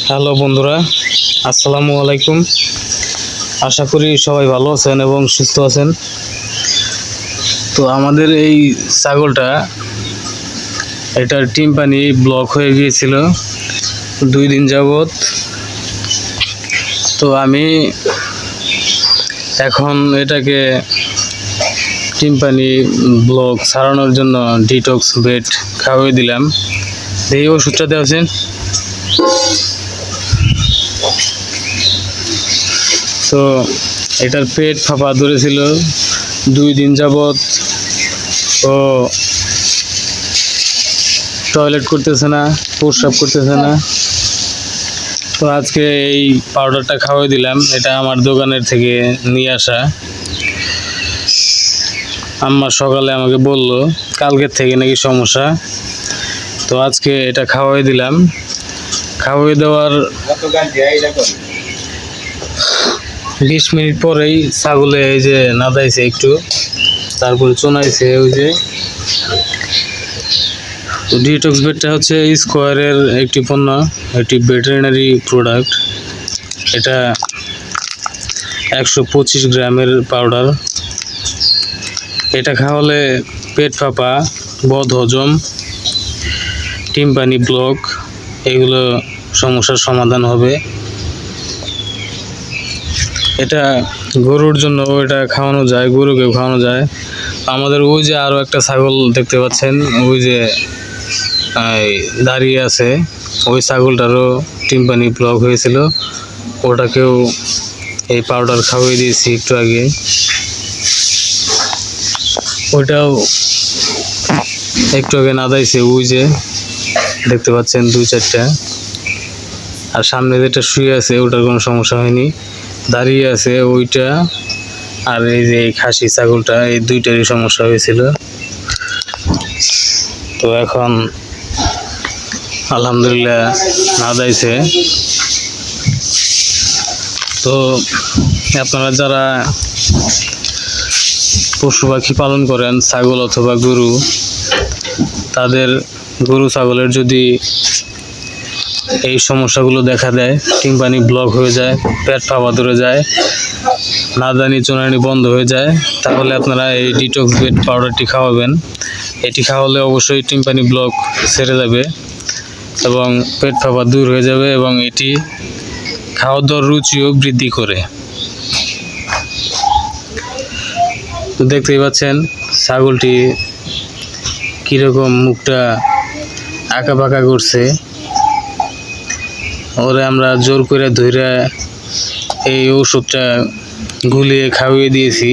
Hello বন্ধুরা, আসসালামু আলাইকুম। আশা করি সবাই ভালো আছেন এবং সুস্থ আছেন। তো আমাদের এই ছাগলটা, এটার টিম্পানি ব্লক হয়ে গিয়েছিল 2 দিন যাবত। তো আমি এখন এটাকে টিম্পানি ব্লক সারানোর জন্য ডিটক্স বেড খাওয়াই দিলাম। এই ওষুধটা দেওয়াছেন। তো এটার পেট ফাঁপা ধরেছিল 2 দিন যাবত। ও টয়লেট করতেছে না, প্রস্রাব করতেছে না। তো আজকে এই পাউডারটা খাওয়াই দিলাম। এটা আমার দোকানের থেকে নিয়ে আসা। আম্মা সকালে আমাকে বলল কালকের থেকে নাকি সমস্যা। তো আজকে এটা খাওয়াই দিলাম। খাওয়াই দেওয়ার 20 মিনিট পরেই ছাগলে এই যে নাদাইছে একটু, তারপরে চুনাইছে। ওই যে ডিটক্স বেডটা হচ্ছে স্কোয়ারের একটি পণ্য, একটি ভেটেরিনারি প্রোডাক্ট। এটা 125 গ্রামের পাউডার। এটা খাওয়ালে পেট ফাঁপা, বদ হজম, টিম্পানি ব্লক এগুলো সমস্যার সমাধান হবে। এটা গরুর জন্য এটা খাওয়ানো যায়, গরুকেও খাওয়ানো যায়। আমাদের ওই যে আরও একটা ছাগল দেখতে পাচ্ছেন, ওই যে দাঁড়িয়ে আছে, ওই ছাগলটারও টিম্পানি ব্লক হয়েছিল। ওটাকেও এই পাউডার খাওয়িয়ে দিয়েছি একটু আগে। ওইটাও একটু আগে নাদাইছে, ওই যে দেখতে পাচ্ছেন 2-4টা। আর সামনে যেটা শুয়ে আছে ওটার কোনো সমস্যা হয়নি, দাঁড়িয়ে আছে ওইটা। আর এই যে খাসি ছাগলটা, এই দুইটারই সমস্যা হয়েছিল। তো এখন আলহামদুলিল্লাহ নাদাইছে। তো আপনারা যারা পশু পাখি পালন করেন, ছাগল অথবা গরু, তাদের গরু ছাগলের যদি এই সমস্যাগুলো দেখা দেয়, টিম্পানি ব্লক হয়ে যায়, পেট ফাঁপা ধরে যায়, নাদানি চুনানি বন্ধ হয়ে যায়, তাহলে আপনারা এই ডিটক্স বেড পাউডারটি খাওয়াবেন। এটি খাওয়ালে অবশ্যই টিম্পানি ব্লক সেরে যাবে এবং পেট ফাঁপা দূর হয়ে যাবে, এবং এটি খাওয়া দাওয়ার রুচিও বৃদ্ধি করে। তো দেখতেই পাচ্ছেন ছাগলটি কীরকম মুখটা আঁকা বাঁকা করছে। ওরে আমরা জোর করে ধরে এই ওষুধটা গুলিয়ে খাওয়িয়ে দিয়েছি।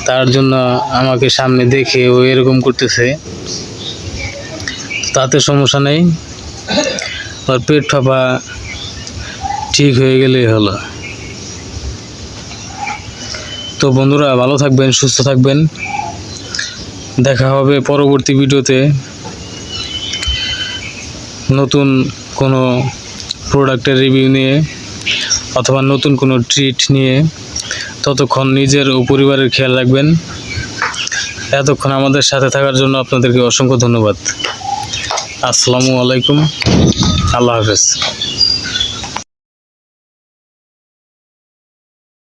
তার জন্য আমাকে সামনে দেখে ও এরকম করতেছে। তাতে সমস্যা নেই, ওর পেট ফাঁপা ঠিক হয়ে গেলেই হলো। তো বন্ধুরা, ভালো থাকবেন, সুস্থ থাকবেন। দেখা হবে পরবর্তী ভিডিওতে নতুন কোনো প্রোডাক্টের রিভিউ নিয়ে অথবা নতুন কোনো ট্রিট নিয়ে। ততক্ষণ নিজের ও পরিবারের খেয়াল রাখবেন। এতক্ষণ আমাদের সাথে থাকার জন্য আপনাদেরকে অসংখ্য ধন্যবাদ। আসসালামু আলাইকুম, আল্লাহ হাফেজ।